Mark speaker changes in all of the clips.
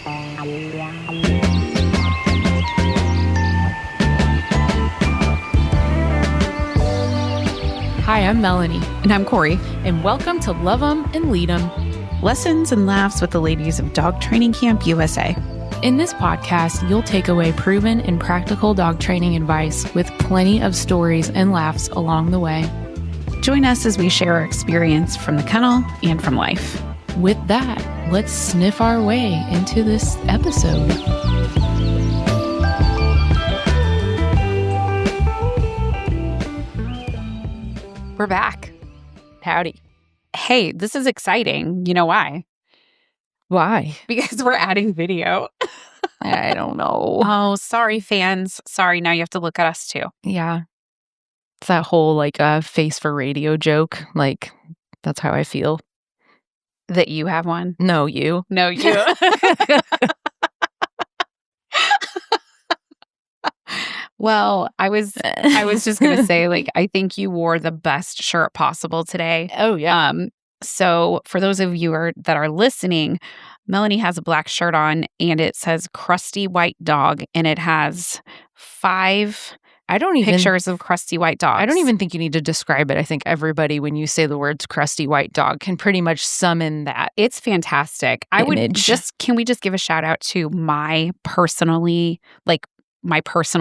Speaker 1: Hi, I'm Melanie.
Speaker 2: And I'm Corey.
Speaker 1: And welcome to Love 'em and Lead 'em.
Speaker 2: Lessons and laughs with the ladies of Dog Training Camp USA.
Speaker 1: In this podcast, you'll take away proven and practical dog training advice with plenty of stories and laughs along the way.
Speaker 2: Join us as we share our experience from the kennel and from life.
Speaker 1: With that, let's sniff our way into this episode.
Speaker 2: We're back.
Speaker 1: Howdy.
Speaker 2: Hey, this is exciting. You know why?
Speaker 1: Why?
Speaker 2: Because we're adding video.
Speaker 1: I don't know.
Speaker 2: Oh, sorry, fans. Sorry, now you have to look at us too.
Speaker 1: Yeah. It's that whole face for radio joke. That's how I feel.
Speaker 2: That you have one?
Speaker 1: No, you.
Speaker 2: No, you. Well, I was just going to say, I think you wore the best shirt possible today.
Speaker 1: Oh, yeah.
Speaker 2: So for those of you that are listening, Melanie has a black shirt on and it says crusty white dog and it has 5 pictures of crusty white dogs.
Speaker 1: I don't even think you need to describe it. I think everybody, when you say the words crusty white dog, can pretty much summon that.
Speaker 2: It's fantastic. Can we just give a shout out to my personal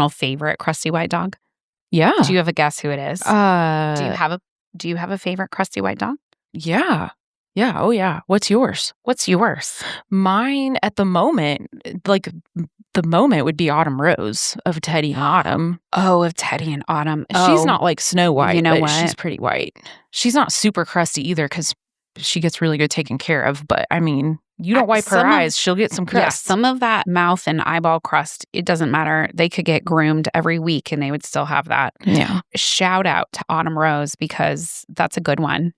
Speaker 2: favorite crusty white dog?
Speaker 1: Yeah.
Speaker 2: Do you have a guess who it is? Do you have a favorite crusty white dog?
Speaker 1: Yeah. Yeah. Oh, yeah. What's yours? Mine at the moment, the moment would be Autumn Rose of Teddy and Autumn.
Speaker 2: Oh, of Teddy and Autumn.
Speaker 1: She's not like Snow White,
Speaker 2: you know
Speaker 1: but
Speaker 2: what?
Speaker 1: She's pretty white. She's not super crusty either because she gets really good taken care of. But I mean, you don't wipe her eyes, she'll get some crust.
Speaker 2: Yeah, some of that mouth and eyeball crust, it doesn't matter. They could get groomed every week and they would still have that.
Speaker 1: Yeah.
Speaker 2: Shout out to Autumn Rose because that's a good one.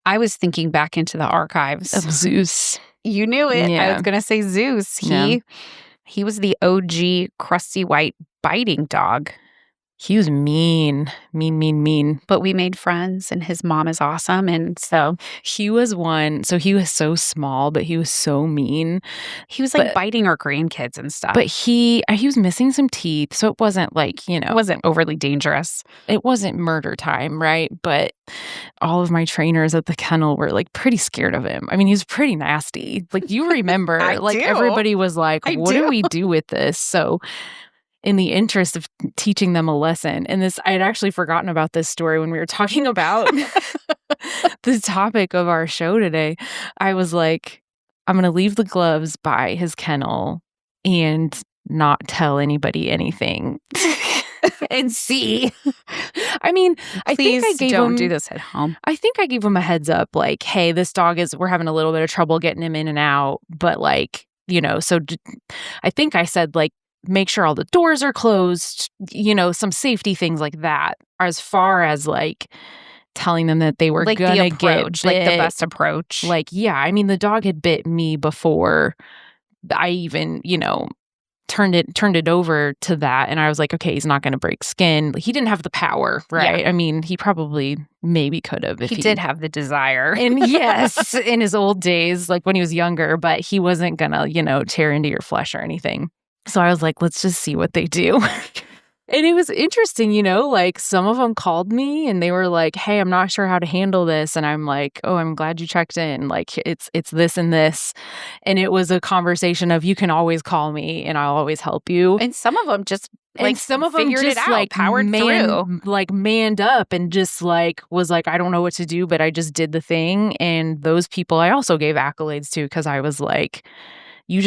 Speaker 2: I was thinking back into the archives
Speaker 1: Of Zeus.
Speaker 2: You knew it.
Speaker 1: Yeah.
Speaker 2: I was going to say Zeus. He was the OG crusty white biting dog.
Speaker 1: He was mean.
Speaker 2: But we made friends and his mom is awesome. And so
Speaker 1: he was one. So he was so small, but he was so mean.
Speaker 2: He was biting our grandkids and stuff.
Speaker 1: But he was missing some teeth. So it wasn't
Speaker 2: it wasn't overly dangerous.
Speaker 1: It wasn't murder time, right? But all of my trainers at the kennel were pretty scared of him. I mean, he was pretty nasty. You remember, everybody was like, what do we do with this? So in the interest of teaching them a lesson. And I had actually forgotten about this story when we were talking about the topic of our show today. I was like, I'm going to leave the gloves by his kennel and not tell anybody anything.
Speaker 2: And see.
Speaker 1: I mean, I think I gave
Speaker 2: don't do this at home.
Speaker 1: I think I gave him a heads up, hey, this dog we're having a little bit of trouble getting him in and out. But so I think I said make sure all the doors are closed, some safety things like that, as far as telling them that they were gonna get bit.
Speaker 2: The best approach.
Speaker 1: I mean, the dog had bit me before I even, turned it over to that. And I was like, okay, he's not going to break skin. He didn't have the power, right?
Speaker 2: Yeah.
Speaker 1: I mean, he probably maybe could have if
Speaker 2: he did have the desire.
Speaker 1: And yes, in his old days, when he was younger, but he wasn't gonna, tear into your flesh or anything. So I was like, let's just see what they do. And it was interesting, some of them called me and they were like, hey, I'm not sure how to handle this. And I'm like, oh, I'm glad you checked in. It's this and this. And it was a conversation of, you can always call me and I'll always help you.
Speaker 2: And some of them just
Speaker 1: figured
Speaker 2: it out, powered through.
Speaker 1: Manned up and just was like, I don't know what to do, but I just did the thing. And those people I also gave accolades to because I was like,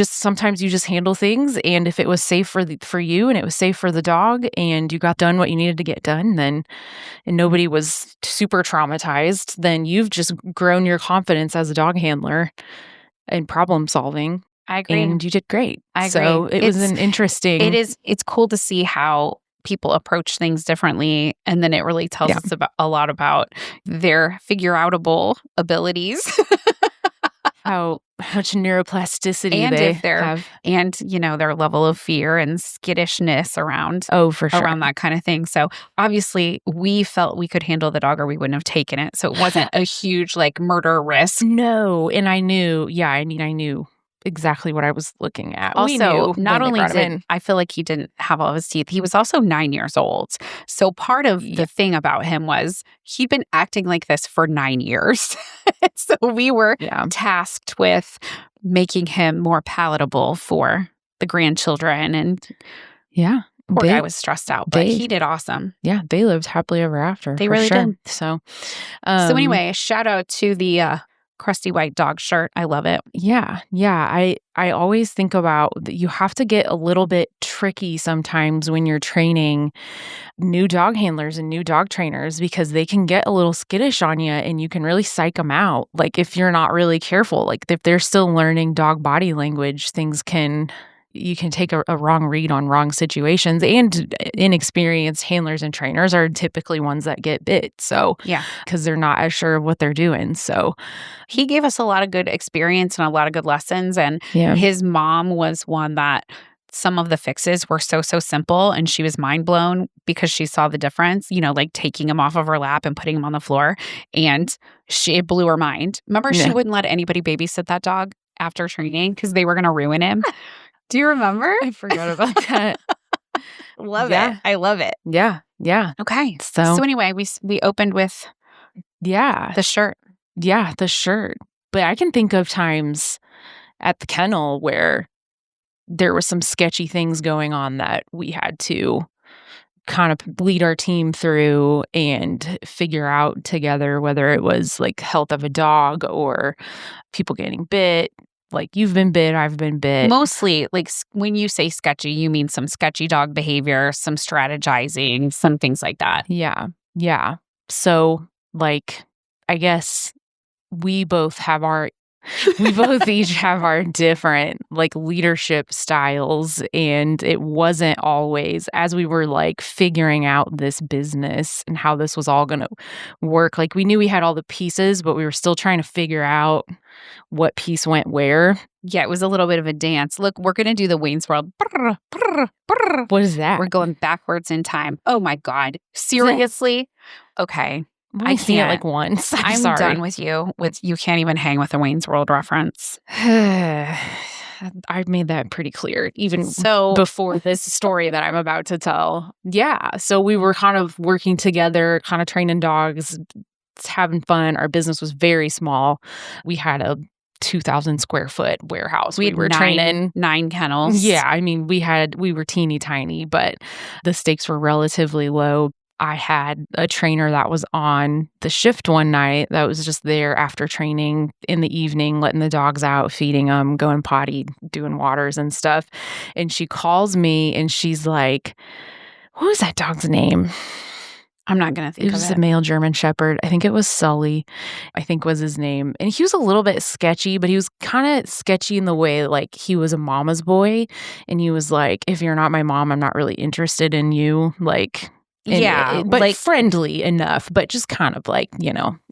Speaker 1: sometimes you just handle things, and if it was safe for you and it was safe for the dog and you got done what you needed to get done, and nobody was super traumatized, then you've just grown your confidence as a dog handler and problem solving.
Speaker 2: I agree.
Speaker 1: And you did great.
Speaker 2: I agree.
Speaker 1: So it was an interesting...
Speaker 2: It's cool to see how people approach things differently, and then it really tells us a lot about their figure-outable abilities.
Speaker 1: How much neuroplasticity and they have.
Speaker 2: And, their level of fear and skittishness around.
Speaker 1: Oh, for sure.
Speaker 2: Around that kind of thing. So obviously we felt we could handle the dog or we wouldn't have taken it. So it wasn't a huge murder risk.
Speaker 1: No. And I knew, I knew exactly what I was looking at.
Speaker 2: Also, not only did I feel like he didn't have all of his teeth, he was also 9 years old. So part of the thing about him was he'd been acting like this for 9 years. So we were tasked with making him more palatable for the grandchildren. And poor guy was stressed out, but he did awesome.
Speaker 1: Yeah, they lived happily ever after.
Speaker 2: They really did.
Speaker 1: So
Speaker 2: anyway, shout out to the crusty white dog shirt. I love it.
Speaker 1: Yeah. I always think about that you have to get a little bit tricky sometimes when you're training new dog handlers and new dog trainers because they can get a little skittish on you and you can really psych them out. Like if you're not really careful, like if they're still learning dog body language, you can take a wrong read on wrong situations, and inexperienced handlers and trainers are typically ones that get bit. So, because they're not as sure of what they're doing. So,
Speaker 2: he gave us a lot of good experience and a lot of good lessons. And his mom was one that some of the fixes were so simple, and she was mind blown because she saw the difference, like taking him off of her lap and putting him on the floor. And it blew her mind. Remember, she wouldn't let anybody babysit that dog after training because they were going to ruin him. Do you remember?
Speaker 1: I forgot about that.
Speaker 2: Love it. I love it.
Speaker 1: Yeah.
Speaker 2: Okay. So anyway, we opened with the shirt.
Speaker 1: Yeah, the shirt. But I can think of times at the kennel where there were some sketchy things going on that we had to kind of lead our team through and figure out together, whether it was like health of a dog or people getting bit. Like, you've been bit, I've been bit.
Speaker 2: Mostly, like, when you say sketchy, you mean some sketchy dog behavior, some strategizing, some things like that.
Speaker 1: Yeah. So, like, I guess we both each have our different, like, leadership styles. And it wasn't always, as we were, like, figuring out this business and how this was all going to work. Like, we knew we had all the pieces, but we were still trying to figure out what piece went where.
Speaker 2: Yeah, it was a little bit of a dance. Look, we're going to do the Wayne's World.
Speaker 1: What is that?
Speaker 2: We're going backwards in time. Oh, my God. Seriously? Okay.
Speaker 1: I see it like once. I'm sorry.
Speaker 2: Done with you. You can't even hang with a Wayne's World reference.
Speaker 1: I've made that pretty clear, even before this story that I'm about to tell. Yeah. So we were kind of working together, kind of training dogs, having fun. Our business was very small. We had a 2,000 square foot warehouse.
Speaker 2: We were training 9 kennels.
Speaker 1: Yeah. I mean, we were teeny tiny, but the stakes were relatively low. I had a trainer that was on the shift one night that was just there after training in the evening, letting the dogs out, feeding them, going potty, doing waters and stuff. And she calls me and she's like, what was that dog's name?
Speaker 2: I'm not going to think of it.
Speaker 1: It was a male German Shepherd. I think it was Sully, I think was his name. And he was a little bit sketchy, but he was kind of sketchy in the way like he was a mama's boy. And he was like, if you're not my mom, I'm not really interested in you. Like... but like, friendly enough, but just kind of like,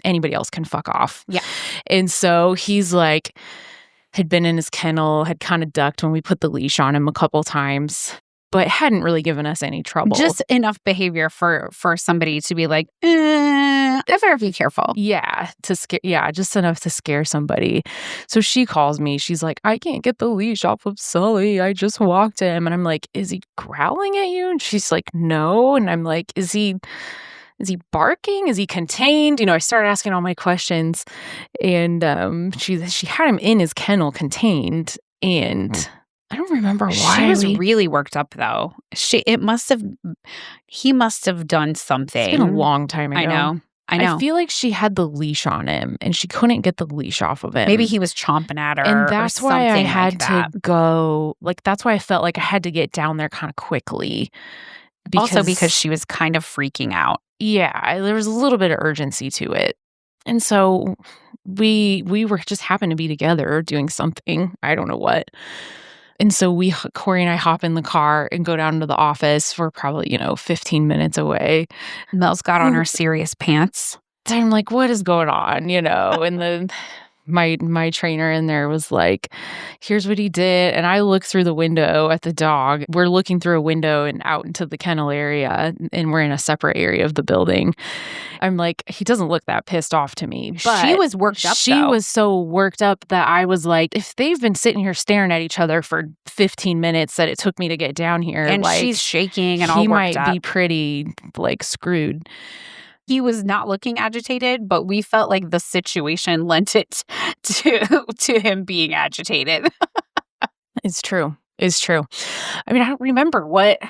Speaker 1: anybody else can fuck off.
Speaker 2: Yeah.
Speaker 1: And so he's like, had been in his kennel, had kind of ducked when we put the leash on him a couple times, but hadn't really given us any trouble.
Speaker 2: Just enough behavior for somebody to be like, better be careful.
Speaker 1: Yeah, just enough to scare somebody. So she calls me. She's like, I can't get the leash off of Sully. I just walked him. And I'm like, is he growling at you? And she's like, no. And I'm like, is he barking? Is he contained? I started asking all my questions. And she had him in his kennel contained. And I don't remember why.
Speaker 2: She was really worked up, though. He must have done something.
Speaker 1: It's been a long time ago.
Speaker 2: I know.
Speaker 1: I feel like she had the leash on him and she couldn't get the leash off of him.
Speaker 2: Maybe he was chomping at her.
Speaker 1: And that's why I had to go. Like, that's why I felt like I had to get down there kind of quickly.
Speaker 2: Also because she was kind of freaking out.
Speaker 1: Yeah, there was a little bit of urgency to it. And so we were just happened to be together doing something. I don't know what. And so Corey and I hop in the car and go down to the office. We're probably, 15 minutes away.
Speaker 2: Mel's got on her serious pants.
Speaker 1: So I'm like, what is going on? And my trainer in there was like, here's what he did. And I look through the window at the dog. We're looking through a window and out into the kennel area, and we're in a separate area of the building. I'm like, he doesn't look that pissed off to me. But
Speaker 2: she was worked up,
Speaker 1: She was so worked up that I was like, if they've been sitting here staring at each other for 15 minutes that it took me to get down here.
Speaker 2: And
Speaker 1: like,
Speaker 2: she's shaking and all worked up.
Speaker 1: He might be pretty, like, screwed.
Speaker 2: He was not looking agitated, but we felt like the situation lent it to him being agitated.
Speaker 1: It's true. It's true. I mean, I don't remember what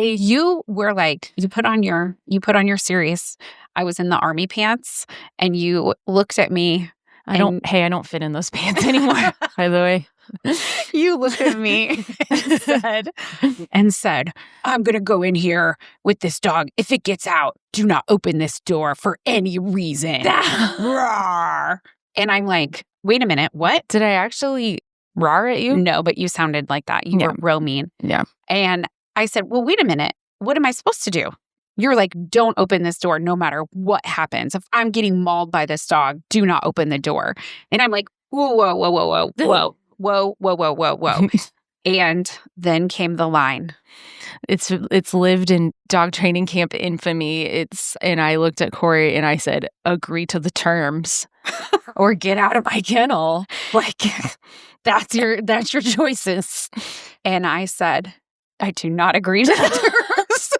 Speaker 2: you were like, you put on your series. I was in the army pants and you looked at me.
Speaker 1: I don't fit in those pants anymore, by the way.
Speaker 2: You looked at me and said, I'm going to go in here with this dog. If it gets out, do not open this door for any reason. Roar. And I'm like, wait a minute, what?
Speaker 1: Did I actually roar at you?
Speaker 2: No, but you sounded like that. You were real mean.
Speaker 1: Yeah.
Speaker 2: And I said, well, wait a minute. What am I supposed to do? You're like, don't open this door no matter what happens. If I'm getting mauled by this dog, do not open the door. And I'm like, whoa, whoa, whoa, whoa, whoa, whoa. Whoa, whoa, whoa, whoa, whoa. And then came the line.
Speaker 1: It's lived in dog training camp infamy. And I looked at Corey and I said, agree to the terms or get out of my kennel. Like, that's your choices.
Speaker 2: And I said, I do not agree to the terms.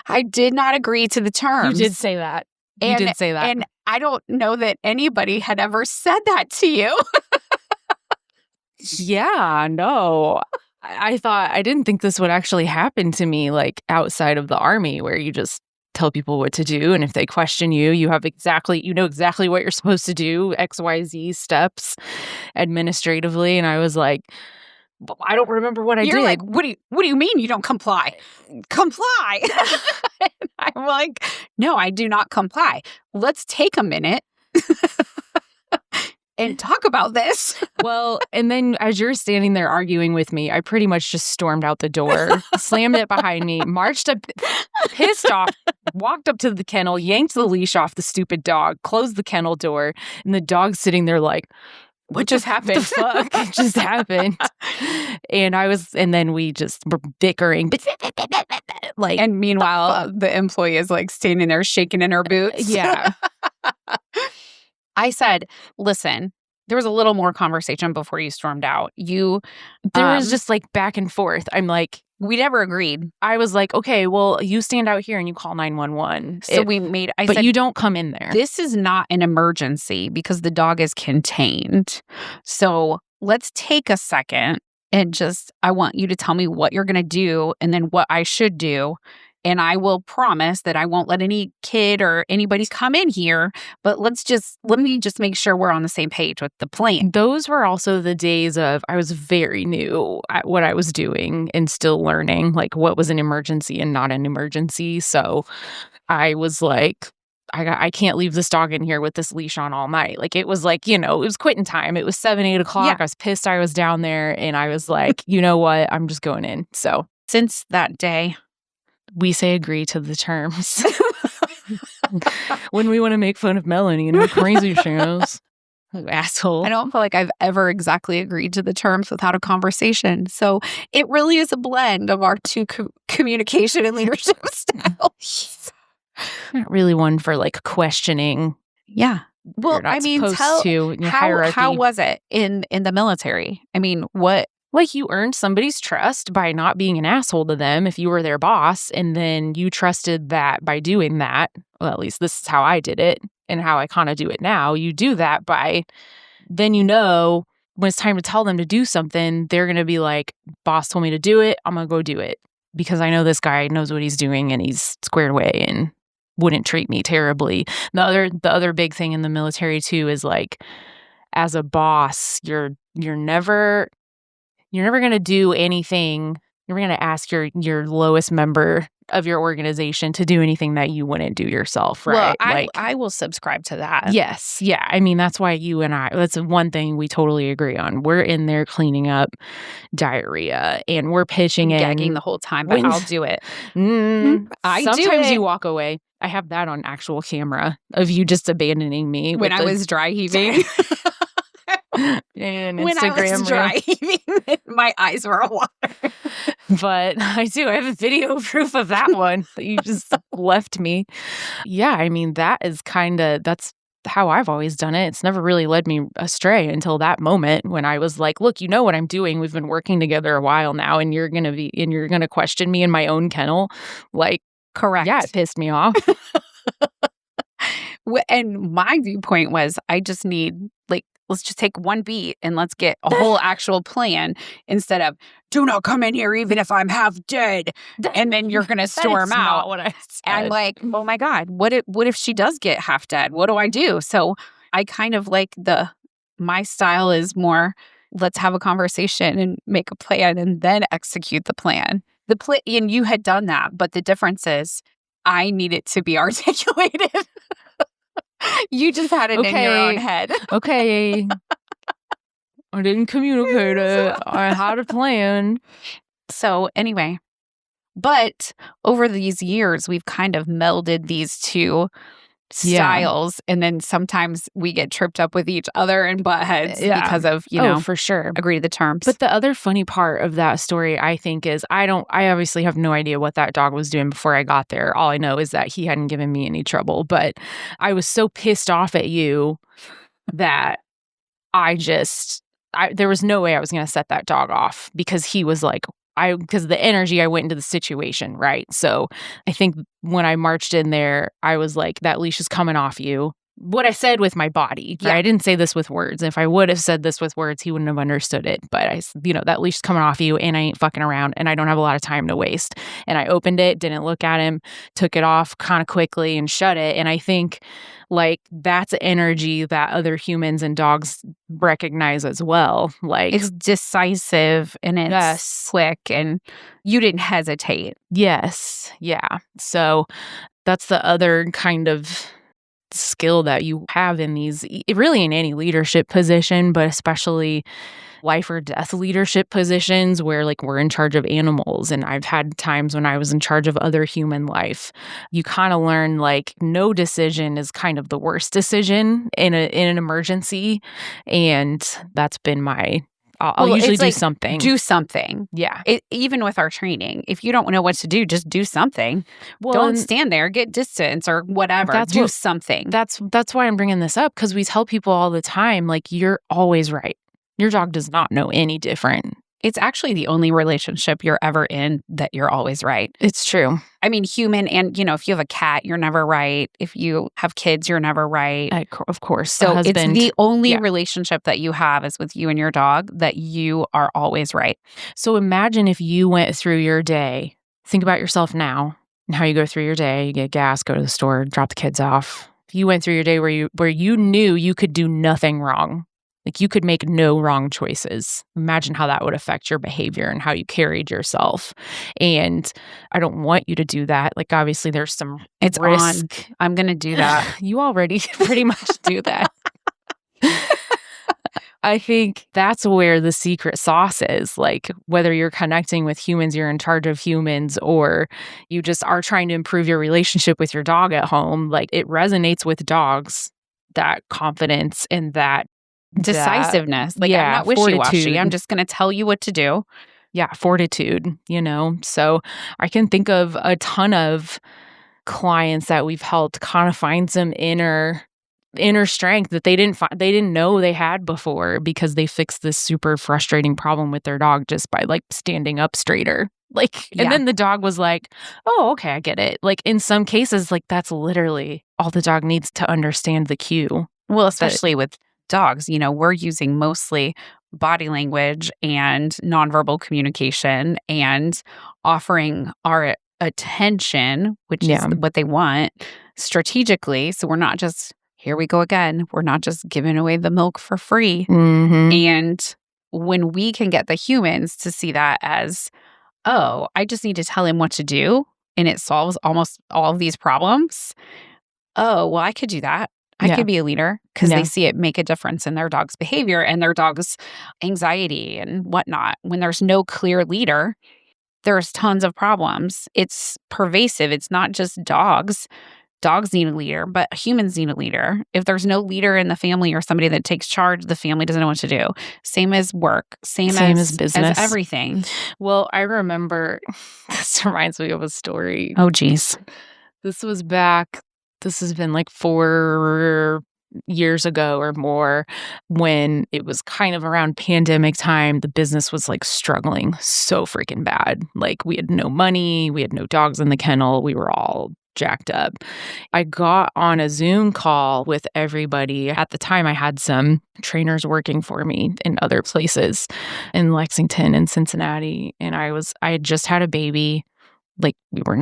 Speaker 2: I did not agree to the terms.
Speaker 1: You did say that. You did say that.
Speaker 2: And I don't know that anybody had ever said that to you.
Speaker 1: Yeah, no. I didn't think this would actually happen to me, like, outside of the army, where you just tell people what to do. And if they question you, you know exactly what you're supposed to do, XYZ steps administratively. And I was like, I don't remember what I did.
Speaker 2: You're like, what do you mean you don't comply? Comply. And I'm like, no, I do not comply. Let's take a minute and talk about this.
Speaker 1: Well, and then as you're standing there arguing with me, I pretty much just stormed out the door, slammed it behind me, marched up, pissed off, walked up to the kennel, yanked the leash off the stupid dog, closed the kennel door, and the dog's sitting there like, what just happened? The fuck just happened? And then we just were bickering. Like,
Speaker 2: and meanwhile, the employee is like standing there shaking in her boots.
Speaker 1: Yeah.
Speaker 2: I said, listen, there was a little more conversation before you stormed out.
Speaker 1: There was just like back and forth. I'm like,
Speaker 2: we never agreed.
Speaker 1: I was like, okay, well, you stand out here and you call 911.
Speaker 2: So I said,
Speaker 1: you don't come in there.
Speaker 2: This is not an emergency because the dog is contained. So let's take a second and I want you to tell me what you're going to do and then what I should do. And I will promise that I won't let any kid or anybody come in here. But let me just make sure we're on the same page with the plan.
Speaker 1: Those were also the days of, I was very new at what I was doing and still learning, like, what was an emergency and not an emergency. So I was like, I can't leave this dog in here with this leash on all night. Like, it was like, it was quitting time. It was 7, 8 o'clock. Yeah. I was pissed I was down there. And I was like, you know what? I'm just going in. So
Speaker 2: since that day,
Speaker 1: we say agree to the terms. When we want to make fun of Melanie and her crazy shows. Asshole.
Speaker 2: I don't feel like I've ever exactly agreed to the terms without a conversation. So it really is a blend of our two communication and leadership styles.
Speaker 1: Not really one for like questioning.
Speaker 2: Yeah. Well, I mean, how was it in the military? I mean, what?
Speaker 1: Like, you earned somebody's trust by not being an asshole to them if you were their boss, and then you trusted that by doing that. Well, at least this is how I did it and how I kind of do it now. You do that by, then when it's time to tell them to do something, they're going to be like, boss told me to do it, I'm going to go do it. Because I know this guy knows what he's doing and he's squared away and wouldn't treat me terribly. The other big thing in the military too is, like, as a boss, you're never going to do anything. You're going to ask your lowest member of your organization to do anything that you wouldn't do yourself, right?
Speaker 2: Well, I will subscribe to that.
Speaker 1: Yes. Yeah. I mean, that's why you and I, that's one thing we totally agree on. We're in there cleaning up diarrhea and we're pitching in.
Speaker 2: Gagging the whole time, but I'll do it.
Speaker 1: Sometimes you walk away. I have that on actual camera of you just abandoning me
Speaker 2: when I was dry heaving.
Speaker 1: And
Speaker 2: when I was dry heaving, my eyes were water.
Speaker 1: But I have a video proof of that one that you just left me. Yeah, I mean, that's how I've always done it. It's never really led me astray until that moment when I was like, look, you know what I'm doing. We've been working together a while now, and you're going to question me in my own kennel. Like,
Speaker 2: correct.
Speaker 1: Yeah, it pissed me off.
Speaker 2: And my viewpoint was, I just need, let's just take one beat and let's get a whole actual plan instead of, do not come in here even if I'm half dead. And then you're going to storm out.
Speaker 1: Not what I said.
Speaker 2: And like, oh my God, what if she does get half dead? What do I do? So I kind of my style is more, let's have a conversation and make a plan and then execute the plan. And you had done that, but the difference is I need it to be articulated. You just had it in your own head.
Speaker 1: Okay. I didn't communicate it. I had a plan.
Speaker 2: So anyway, but over these years, we've kind of melded these two styles. And then sometimes we get tripped up with each other and butt heads because of,
Speaker 1: for sure.
Speaker 2: Agree to the terms.
Speaker 1: But the other funny part of that story, I think, is I obviously have no idea what that dog was doing before I got there. All I know is that he hadn't given me any trouble. But I was so pissed off at you that there was no way I was going to set that dog off because he was like, because of the energy I went into the situation, right? So I think when I marched in there, I was like, that leash is coming off you. What I said with my body, right? I didn't say this with words. If I would have said this with words, he wouldn't have understood it. But that leash is coming off you and I ain't fucking around and I don't have a lot of time to waste. And I opened it, didn't look at him, took it off kind of quickly and shut it. And I think that's energy that other humans and dogs recognize as well.
Speaker 2: It's decisive and it's quick and you didn't hesitate.
Speaker 1: Yes. Yeah. So that's the other kind of skill that you have in really in any leadership position, but especially life or death leadership positions where we're in charge of animals. And I've had times when I was in charge of other human life. You kind of learn no decision is kind of the worst decision in an emergency. And that's been I'll usually do something.
Speaker 2: Do something.
Speaker 1: Yeah.
Speaker 2: Even with our training, if you don't know what to do, just do something. Well, don't stand there, get distance or whatever. Do something.
Speaker 1: That's why I'm bringing this up, because we tell people all the time, you're always right. Your dog does not know any different.
Speaker 2: It's actually the only relationship you're ever in that you're always right.
Speaker 1: It's true.
Speaker 2: I mean, human and, if you have a cat, you're never right. If you have kids, you're never right.
Speaker 1: Of course.
Speaker 2: So it's the only relationship that you have is with you and your dog that you are always right.
Speaker 1: So imagine if you went through your day, think about yourself now and how you go through your day. You get gas, go to the store, drop the kids off. If you went through your day where you knew you could do nothing wrong, you could make no wrong choices. Imagine how that would affect your behavior and how you carried yourself. And I don't want you to do that. Obviously, there's some risk.
Speaker 2: I'm going to do that.
Speaker 1: You already pretty much do that. I think that's where the secret sauce is. Whether you're connecting with humans, you're in charge of humans, or you just are trying to improve your relationship with your dog at home. It resonates with dogs, that confidence and that
Speaker 2: decisiveness. I'm not wishy-washy. I'm just going to tell you what to do.
Speaker 1: Yeah, fortitude, So I can think of a ton of clients that we've helped kind of find some inner strength that they didn't know they had before, because they fixed this super frustrating problem with their dog just by standing up straighter. And then the dog was like, oh, okay, I get it. In some cases, that's literally all the dog needs to understand the cue.
Speaker 2: Well, especially with dogs, we're using mostly body language and nonverbal communication and offering our attention, which is what they want, strategically. So we're not just, here we go again, we're not just giving away the milk for free.
Speaker 1: Mm-hmm.
Speaker 2: And when we can get the humans to see that as, oh, I just need to tell him what to do and it solves almost all of these problems. Oh, well, I could do that. I could be a leader, because they see it make a difference in their dog's behavior and their dog's anxiety and whatnot. When there's no clear leader, there's tons of problems. It's pervasive. It's not just dogs. dogs need a leader, but humans need a leader. If there's no leader in the family or somebody that takes charge, the family doesn't know what to do. Same as work, same as business, as everything.
Speaker 1: Well, I remember, this reminds me of a story.
Speaker 2: Oh, geez.
Speaker 1: This has been like 4 years ago or more, when it was kind of around pandemic time. The business was like struggling so freaking bad. Like, we had no money, we had no dogs in the kennel, we were all jacked up. I got on a Zoom call with everybody. At the time, I had some trainers working for me in other places, in Lexington and Cincinnati, and I had just had a baby. Like, we were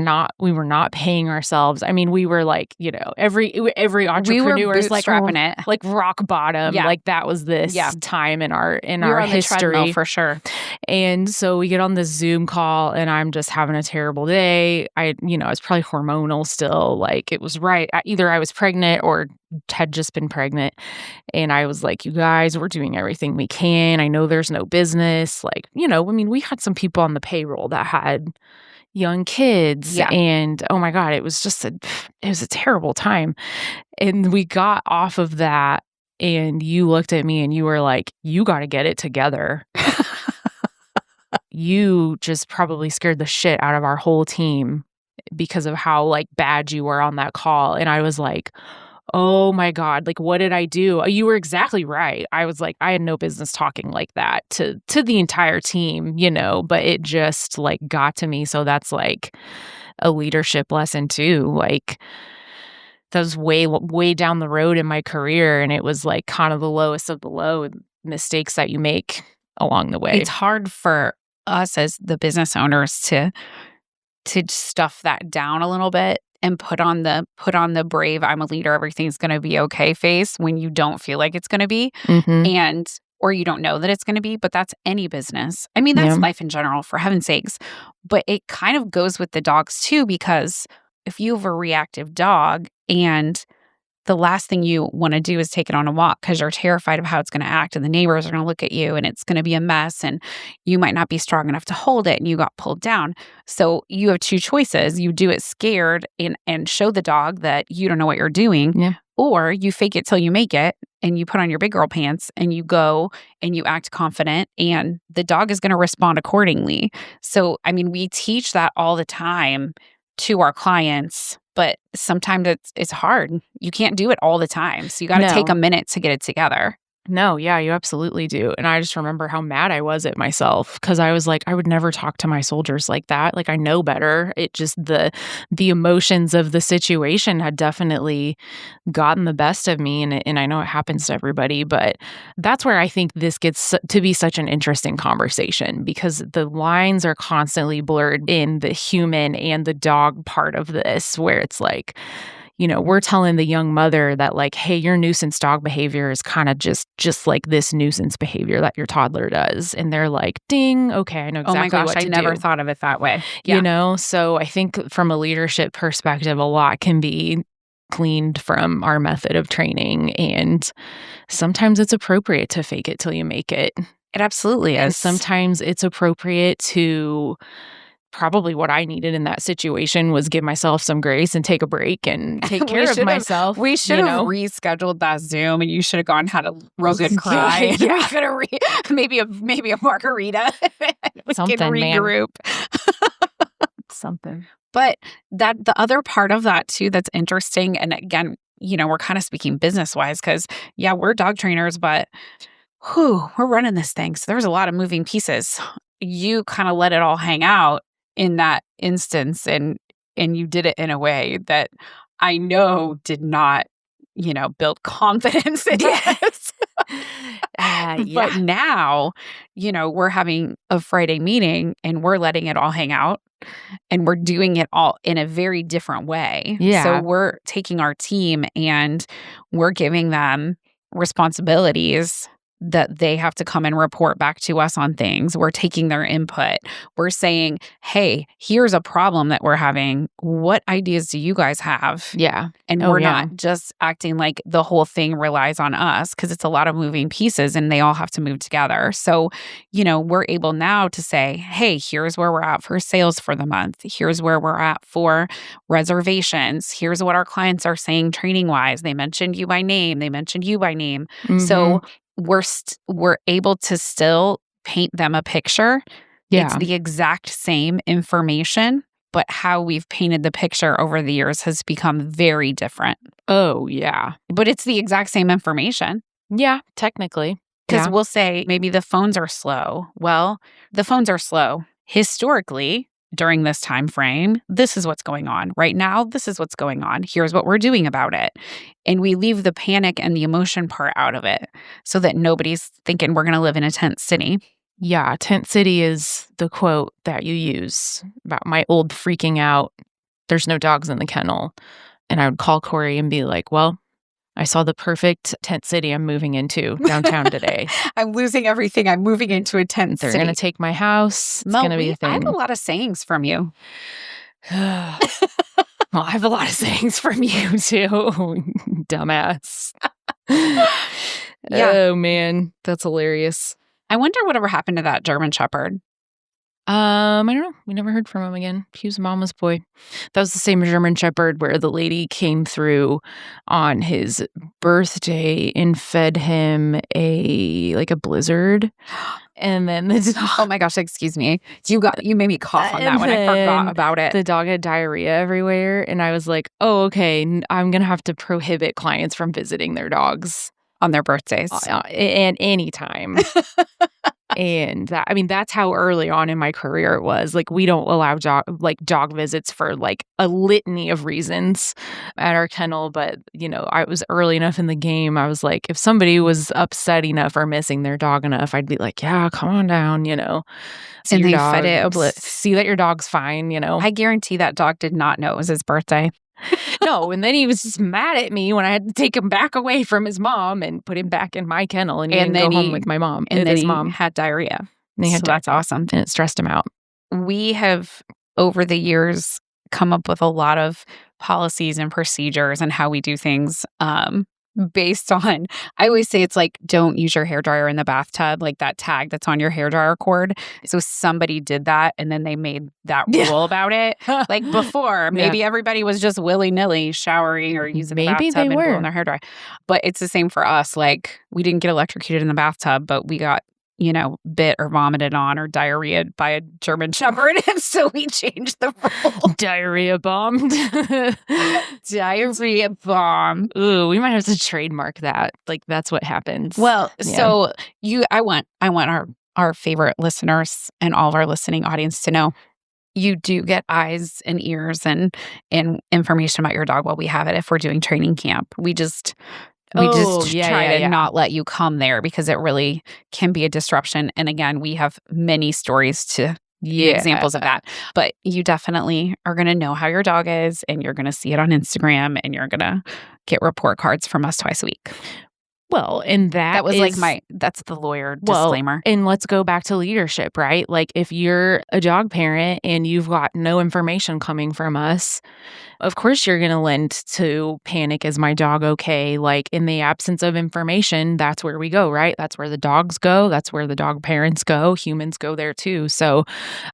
Speaker 1: not paying ourselves. I mean, we were like, every entrepreneur is like
Speaker 2: it,
Speaker 1: like rock bottom. Yeah. Like, that was this time in our history
Speaker 2: for sure.
Speaker 1: And so we get on this Zoom call, and I'm just having a terrible day. I was probably hormonal still. Like, it was right. Either I was pregnant or had just been pregnant. And I was like, you guys, we're doing everything we can. I know there's no business. Like, we had some people on the payroll that had young kids, and oh my God, it was a terrible time. And we got off of that, and you looked at me and you were like, you got to get it together. You just probably scared the shit out of our whole team because of how like bad you were on that call. And I was like, oh my God, like, what did I do? You were exactly right. I was like, I had no business talking like that to the entire team, but it just like got to me. So that's like a leadership lesson too. Like, that was way down the road in my career, and it was like kind of the lowest of the low mistakes that you make along the way.
Speaker 2: It's hard for us as the business owners to stuff that down a little bit and put on the brave, I'm a leader, everything's going to be okay face when you don't feel like it's going to be.
Speaker 1: Mm-hmm.
Speaker 2: Or you don't know that it's going to be, but that's any business. I mean, that's life in general, for heaven's sakes. But it kind of goes with the dogs too, because if you have a reactive dog and the last thing you want to do is take it on a walk because you're terrified of how it's going to act, and the neighbors are going to look at you and it's going to be a mess, and you might not be strong enough to hold it, and you got pulled down. So you have two choices. You do it scared and show the dog that you don't know what you're doing, or you fake it till you make it and you put on your big girl pants and you go and you act confident, and the dog is going to respond accordingly. So, I mean, we teach that all the time to our clients, but sometimes it's hard. You can't do it all the time. So you got to take a minute to get it together.
Speaker 1: No, yeah, you absolutely do. And I just remember how mad I was at myself, because I was like, I would never talk to my soldiers like that. Like, I know better. It just, the emotions of the situation had definitely gotten the best of me. And I know it happens to everybody, but that's where I think this gets to be such an interesting conversation, because the lines are constantly blurred in the human and the dog part of this, where it's like, we're telling the young mother that, like, hey, your nuisance dog behavior is kind of just like this nuisance behavior that your toddler does. And they're like, ding, okay, I know exactly what to do.
Speaker 2: Oh my gosh, I never thought of it that way. Yeah.
Speaker 1: So I think from a leadership perspective, a lot can be gleaned from our method of training. And sometimes it's appropriate to fake it till you make it.
Speaker 2: It absolutely is.
Speaker 1: And sometimes it's appropriate to... Probably what I needed in that situation was give myself some grace and take a break and take care of myself.
Speaker 2: We should have rescheduled that Zoom, and you should have gone had a real good cry.
Speaker 1: Yeah.
Speaker 2: We could have maybe a margarita. We
Speaker 1: Something,
Speaker 2: can regroup.
Speaker 1: Something.
Speaker 2: But that the other part of that too that's interesting, and again, we're kind of speaking business wise, because we're dog trainers, but we're running this thing. So there's a lot of moving pieces. You kind of let it all hang out in that instance, and you did it in a way that I know did not, build confidence in us. But now, we're having a Friday meeting and we're letting it all hang out, and we're doing it all in a very different way.
Speaker 1: Yeah.
Speaker 2: So we're taking our team and we're giving them responsibilities that they have to come and report back to us on things. We're taking their input. We're saying, hey, here's a problem that we're having. What ideas do you guys have?
Speaker 1: Yeah.
Speaker 2: And we're not just acting like the whole thing relies on us, because it's a lot of moving pieces and they all have to move together. So, we're able now to say, hey, here's where we're at for sales for the month. Here's where we're at for reservations. Here's what our clients are saying training wise. They mentioned you by name. They mentioned you by name.
Speaker 1: Mm-hmm.
Speaker 2: So we're able to still paint them a picture.
Speaker 1: Yeah.
Speaker 2: It's the exact same information, but how we've painted the picture over the years has become very different.
Speaker 1: Oh, yeah.
Speaker 2: But it's the exact same information.
Speaker 1: Yeah, technically.
Speaker 2: Because we'll say maybe the phones are slow. Well, the phones are slow. Historically, during this time frame, this is what's going on. Right now, this is what's going on. Here's what we're doing about it. And we leave the panic and the emotion part out of it so that nobody's thinking we're going to live in a tent city.
Speaker 1: Yeah, tent city is the quote that you use about my old freaking out. There's no dogs in the kennel. And I would call Corey and be like, well, I saw the perfect tent city I'm moving into downtown today.
Speaker 2: I'm losing everything. I'm moving into a tent
Speaker 1: They're
Speaker 2: city.
Speaker 1: They're going to take my house. It's
Speaker 2: Mel,
Speaker 1: going to be a thing.
Speaker 2: I have a lot of sayings from you.
Speaker 1: Well, I have a lot of sayings from you too, dumbass.
Speaker 2: Yeah.
Speaker 1: Oh, man. That's hilarious.
Speaker 2: I wonder whatever happened to that German Shepherd.
Speaker 1: I don't know. We never heard from him again. He was a mama's boy. That was the same German Shepherd where the lady came through on his birthday and fed him a blizzard. And then the dog,
Speaker 2: oh my gosh, excuse me. You made me cough on that one. I forgot about it.
Speaker 1: The dog had diarrhea everywhere. And I was like, oh, okay, I'm going to have to prohibit clients from visiting their dogs
Speaker 2: on their birthdays.
Speaker 1: And anytime. And that's how early on in my career it was. Like, we don't allow dog visits for like a litany of reasons at our kennel. But, I was early enough in the game. I was like, if somebody was upset enough or missing their dog enough, I'd be like, yeah, come on down,
Speaker 2: See and they fed it
Speaker 1: see that your dog's fine,
Speaker 2: I guarantee that dog did not know it was his birthday.
Speaker 1: No, and then he was just mad at me when I had to take him back away from his mom and put him back in my kennel, and he didn't go home with my mom.
Speaker 2: And then
Speaker 1: his mom
Speaker 2: had diarrhea.
Speaker 1: That's awesome. And it stressed him out.
Speaker 2: We have, over the years, come up with a lot of policies and procedures and how we do things based on, I always say it's like, don't use your hairdryer in the bathtub, like that tag that's on your hairdryer cord. So somebody did that and then they made that rule about it. Like before, maybe everybody was just willy-nilly showering or using the bathtub and blowing their hairdryer. But it's the same for us. Like, we didn't get electrocuted in the bathtub, but we got bit or vomited on or diarrhea by a German Shepherd. And so we changed the rule.
Speaker 1: Diarrhea bombed.
Speaker 2: Diarrhea bomb.
Speaker 1: Ooh, we might have to trademark that. Like, that's what happens.
Speaker 2: Well, so I want our favorite listeners and all of our listening audience to know you do get eyes and ears and information about your dog while we have it if we're doing training camp. We just try to not let you come there because it really can be a disruption. And again, we have many stories to examples of that. But you definitely are going to know how your dog is, and you're going to see it on Instagram, and you're going to get report cards from us twice a week.
Speaker 1: Well, and that
Speaker 2: was that's the lawyer disclaimer.
Speaker 1: And let's go back to leadership, right? Like, if you're a dog parent and you've got no information coming from us, of course you're going to lend to panic. Is my dog okay? Like, in the absence of information, that's where we go, right? That's where the dogs go. That's where the dog parents go. Humans go there too. So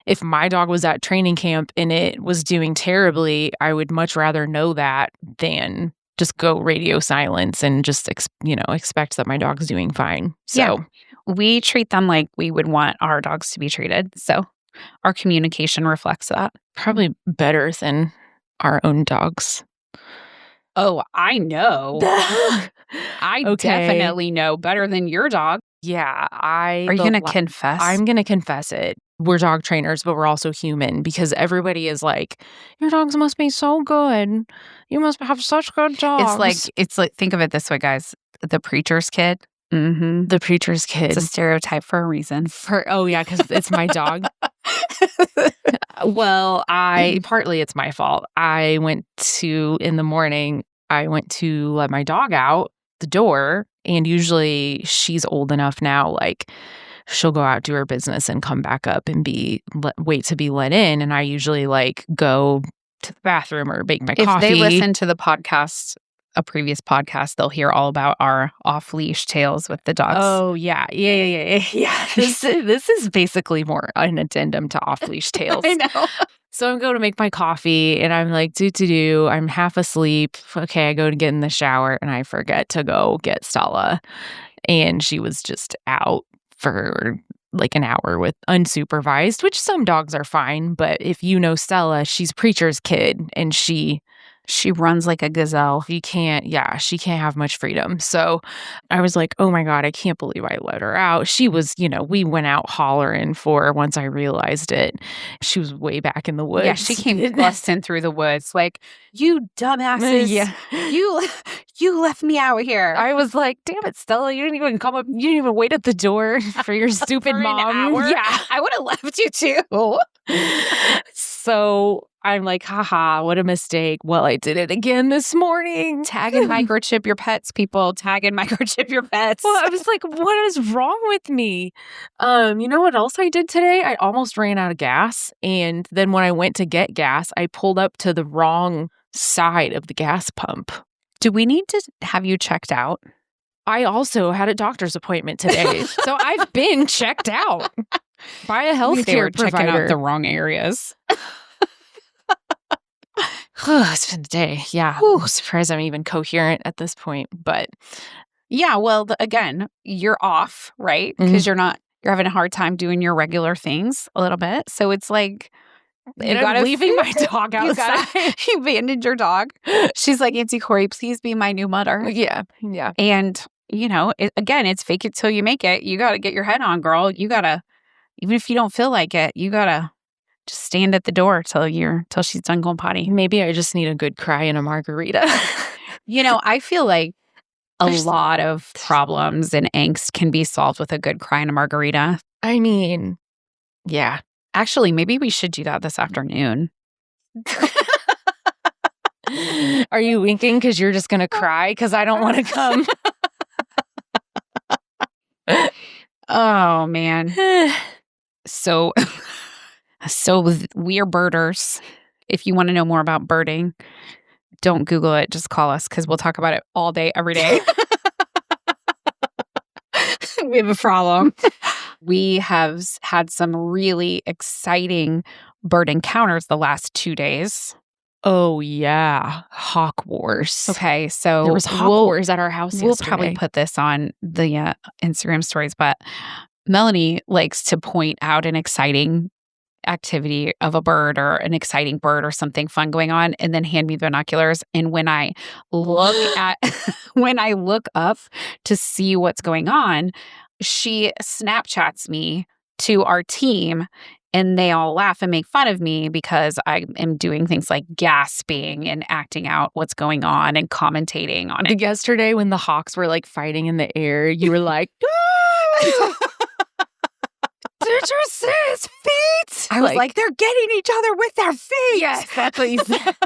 Speaker 1: if my dog was at training camp and it was doing terribly, I would much rather know that than just go radio silence and just, expect that my dog's doing fine. So
Speaker 2: we treat them like we would want our dogs to be treated. So our communication reflects that.
Speaker 1: Probably better than our own dogs.
Speaker 2: Oh, I know. I definitely know better than your dog.
Speaker 1: Yeah.
Speaker 2: Are you going to confess?
Speaker 1: I'm going to confess it. We're dog trainers, but we're also human, because everybody is like, your dogs must be so good. You must have such good dogs.
Speaker 2: It's like, think of it this way, guys. The preacher's kid.
Speaker 1: Mm-hmm. The preacher's kid.
Speaker 2: It's a stereotype for a reason.
Speaker 1: Because it's my dog. Well, partly it's my fault. In the morning, I went to let my dog out the door, And usually she's old enough now, like she'll go out, do her business and come back up and wait to be let in. And I usually like go to the bathroom or make my coffee.
Speaker 2: If they listen to the podcast, a previous podcast, they'll hear all about our off-leash tales with the dogs.
Speaker 1: Oh, yeah. This is basically more an addendum to off-leash tales.
Speaker 2: I know.
Speaker 1: So I'm going to make my coffee and I'm like, I'm half asleep. Okay, I go to get in the shower and I forget to go get Stella. And she was just out for like an hour with unsupervised, which some dogs are fine. But if you know Stella, she's Preacher's kid and she runs like a gazelle. She can't have much freedom. So I was like, oh my God, I can't believe I let her out. She was, we went out hollering for her once I realized it. She was way back in the woods.
Speaker 2: Yeah, she came busting through the woods like, you dumbasses.
Speaker 1: Yeah.
Speaker 2: You left me out here.
Speaker 1: I was like, damn it, Stella, you didn't even come up. You didn't even wait at the door for your stupid
Speaker 2: for
Speaker 1: mom.
Speaker 2: An hour?
Speaker 1: Yeah.
Speaker 2: I would have left you too.
Speaker 1: So I'm like, haha, what a mistake. Well, I did it again this morning.
Speaker 2: Tag and microchip your pets, people. Tag and microchip your pets.
Speaker 1: Well, I was like, what is wrong with me? You know what else I did today? I almost ran out of gas. And then when I went to get gas, I pulled up to the wrong side of the gas pump.
Speaker 2: Do we need to have you checked out?
Speaker 1: I also had a doctor's appointment today. So I've been checked out by a healthcare provider.
Speaker 2: Checking out the wrong areas.
Speaker 1: It's been a day. Yeah. I'm surprised I'm even coherent at this point. But
Speaker 2: yeah, well, again, you're off, right? Because you're having a hard time doing your regular things a little bit. So it's like,
Speaker 1: I'm leaving my dog outside.
Speaker 2: You abandoned your dog. She's like, Auntie Corey, please be my new mother.
Speaker 1: Yeah.
Speaker 2: And, it's fake it till you make it. You got to get your head on, girl. You got to, even if you don't feel like it, you got to just stand at the door till she's done going potty.
Speaker 1: Maybe I just need a good cry and a margarita.
Speaker 2: I feel like a lot of problems and angst can be solved with a good cry and a margarita.
Speaker 1: I mean, yeah.
Speaker 2: Actually, maybe we should do that this afternoon.
Speaker 1: Are you winking because you're just going to cry because I don't want to come?
Speaker 2: Oh, man. So we are birders. If you want to know more about birding, don't Google it. Just call us because we'll talk about it all day, every day. We have a problem. We have had some really exciting bird encounters the last 2 days.
Speaker 1: Oh, yeah. Hawk wars.
Speaker 2: Okay, so
Speaker 1: there was hawk wars at our house yesterday.
Speaker 2: We'll probably put this on the Instagram stories, but Melanie likes to point out an exciting activity of a bird or an exciting bird or something fun going on and then hand me the binoculars. And when I look up to see what's going on, she Snapchats me to our team and they all laugh and make fun of me because I am doing things like gasping and acting out what's going on and commentating on it.
Speaker 1: Yesterday when the hawks were like fighting in the air, you were like, did you see his feet?
Speaker 2: I was like, they're getting each other with their feet.
Speaker 1: Yes, that's what you said.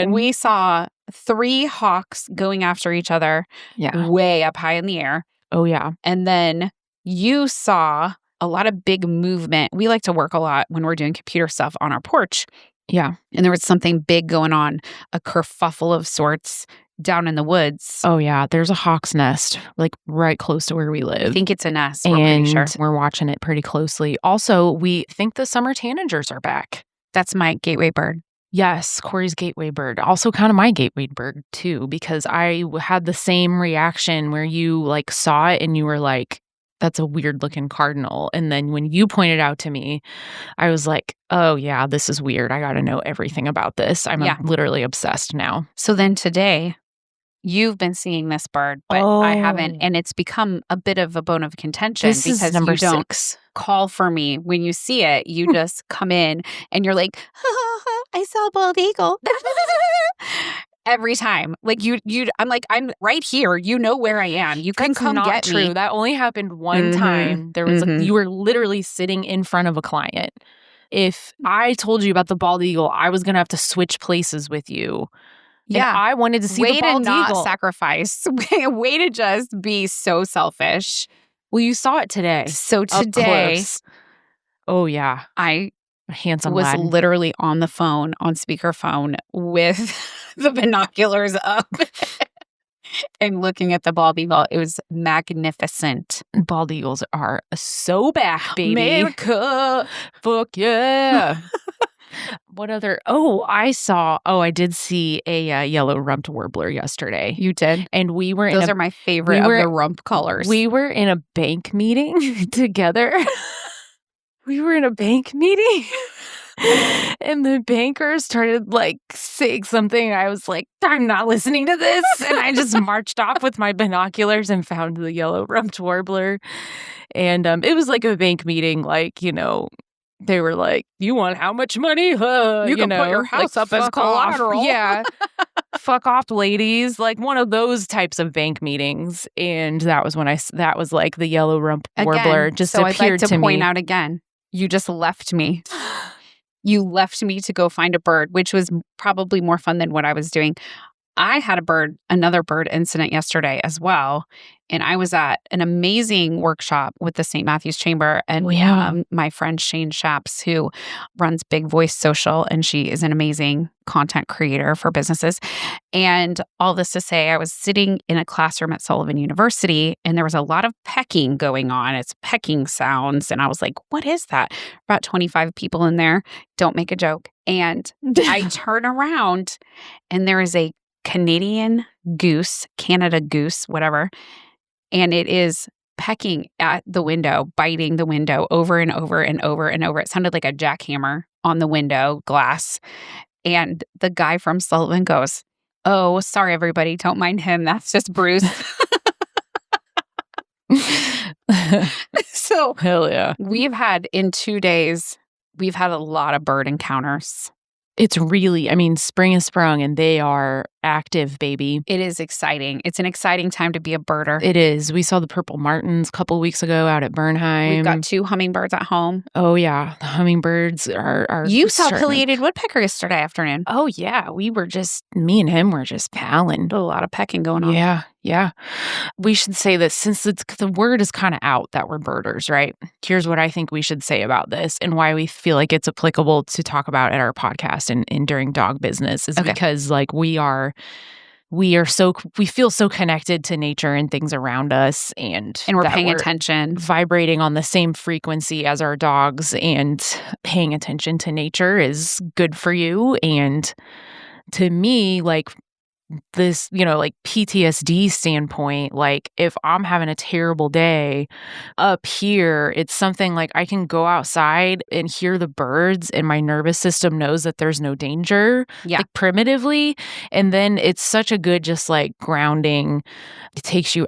Speaker 2: We saw 3 hawks going after each other way up high in the air.
Speaker 1: Oh, yeah.
Speaker 2: And then you saw a lot of big movement. We like to work a lot when we're doing computer stuff on our porch.
Speaker 1: Yeah.
Speaker 2: And there was something big going on, a kerfuffle of sorts down in the woods.
Speaker 1: Oh, yeah. There's a hawk's nest, like right close to where we live.
Speaker 2: I think it's a nest.
Speaker 1: We're
Speaker 2: pretty sure.
Speaker 1: We're watching it pretty closely. Also, we think the summer tanagers are back.
Speaker 2: That's my gateway bird.
Speaker 1: Yes, Corey's gateway bird. Also kind of my gateway bird, too, because I had the same reaction where you like saw it and you were like, that's a weird looking cardinal. And then when you pointed out to me, I was like, oh, yeah, this is weird. I got to know everything about this. I'm literally obsessed now.
Speaker 2: So then today, you've been seeing this bird, but I haven't. And it's become a bit of a bone of contention because
Speaker 1: number
Speaker 2: you don't
Speaker 1: 6.
Speaker 2: Call for me when you see it. You just come in and you're like, I saw a bald eagle. Every time. Like I'm like, I'm right here. You know where I am. You can come get me.
Speaker 1: True. That only happened one time. There was you were literally sitting in front of a client. If I told you about the bald eagle, I was going to have to switch places with you. Yeah. And I wanted to see the bald eagle.
Speaker 2: Way to not sacrifice. Way to just be so selfish.
Speaker 1: Well, you saw it today.
Speaker 2: So today,
Speaker 1: oh yeah,
Speaker 2: I
Speaker 1: handsome
Speaker 2: was
Speaker 1: lad.
Speaker 2: literally on the phone, on speakerphone with the binoculars up and looking at the bald eagle. It was magnificent.
Speaker 1: Bald eagles are so back, baby.
Speaker 2: America.
Speaker 1: Fuck yeah. What other? I did see a yellow rumped warbler yesterday.
Speaker 2: You did?
Speaker 1: And
Speaker 2: those are my favorite of the rump colors.
Speaker 1: We were in a bank meeting together. We were in a bank meeting. And the banker started like saying something. I was like, I'm not listening to this. And I just marched off with my binoculars and found the yellow rumped warbler. And it was like a bank meeting, like, you know, they were like, you want how much money?
Speaker 2: You can put your house up as collateral.
Speaker 1: Yeah. Fuck off, ladies. Like one of those types of bank meetings. And that was when that was like the yellow rump warbler just appeared to me.
Speaker 2: I'd like to point out again, you just left me. You left me to go find a bird, which was probably more fun than what I was doing. I had another bird incident yesterday as well. And I was at an amazing workshop with the St. Matthew's Chamber and my friend Shane Shaps, who runs Big Voice Social, and she is an amazing content creator for businesses. And all this to say, I was sitting in a classroom at Sullivan University, and there was a lot of pecking going on. It's pecking sounds. And I was like, what is that? About 25 people in there. Don't make a joke. And I turn around, and there is a Canada goose, whatever. And it is pecking at the window, biting the window over and over and over and over. It sounded like a jackhammer on the window glass. And the guy from Sullivan goes, oh, sorry, everybody. Don't mind him. That's just Bruce. So
Speaker 1: hell yeah.
Speaker 2: In 2 days, we've had a lot of bird encounters.
Speaker 1: It's really, spring has sprung and they are active, baby.
Speaker 2: It is exciting. It's an exciting time to be a birder.
Speaker 1: It is. We saw the purple martins a couple weeks ago out at Bernheim.
Speaker 2: We've got 2 hummingbirds at home.
Speaker 1: Oh, yeah. The hummingbirds are
Speaker 2: You saw pileated woodpecker yesterday afternoon.
Speaker 1: Oh, yeah. Me and him were just palling.
Speaker 2: A lot of pecking going on.
Speaker 1: Yeah. Yeah. We should say that since the word is kind of out that we're birders, right? Here's what I think we should say about this and why we feel like it's applicable to talk about at our podcast and during dog business is because like we feel so connected to nature and things around us and
Speaker 2: we're paying attention,
Speaker 1: vibrating on the same frequency as our dogs, and paying attention to nature is good for you. And to me, like this, like PTSD standpoint, like if I'm having a terrible day up here, it's something like I can go outside and hear the birds and my nervous system knows that there's no danger, like primitively. And then it's such a good, just like grounding. It takes you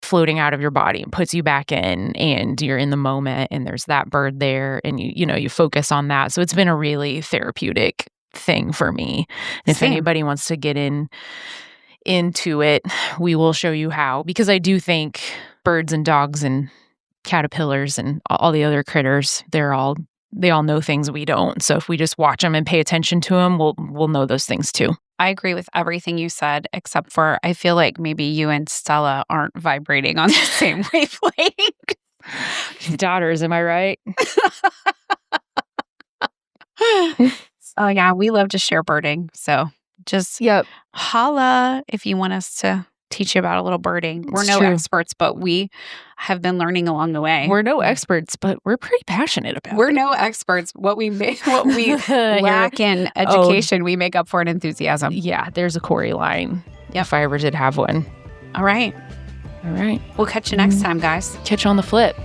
Speaker 1: floating out of your body and puts you back in, and you're in the moment and there's that bird there and you focus on that. So it's been a really therapeutic thing for me. And if anybody wants to get into it, we will show you how, because I do think birds and dogs and caterpillars and all the other critters, they all know things we don't. So if we just watch them and pay attention to them, we'll know those things too.
Speaker 2: I agree with everything you said, except for I feel like maybe you and Stella aren't vibrating on the same wavelength.
Speaker 1: Daughters, am I right?
Speaker 2: Oh, yeah. We love to share birding. So just holla if you want us to teach you about a little birding. We're no experts, but we have been learning along the way.
Speaker 1: We're no experts, but we're pretty passionate about it.
Speaker 2: We're no experts. What we lack in education, we make up for in enthusiasm.
Speaker 1: Yeah, there's a Corey line. If I ever did have one.
Speaker 2: All right. We'll catch you next time, guys.
Speaker 1: Catch you on the flip.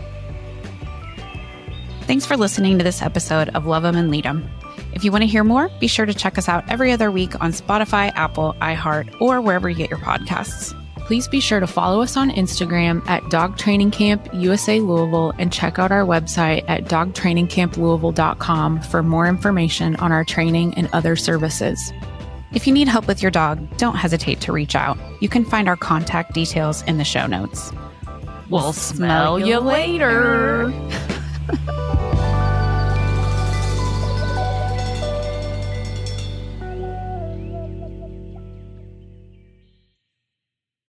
Speaker 2: Thanks for listening to this episode of Love 'Em and Lead 'Em. If you want to hear more, be sure to check us out every other week on Spotify, Apple, iHeart, or wherever you get your podcasts.
Speaker 1: Please be sure to follow us on Instagram at Dog Training Camp USA Louisville and check out our website at dogtrainingcamplouisville.com for more information on our training and other services.
Speaker 2: If you need help with your dog, don't hesitate to reach out. You can find our contact details in the show notes.
Speaker 1: We'll smell you later.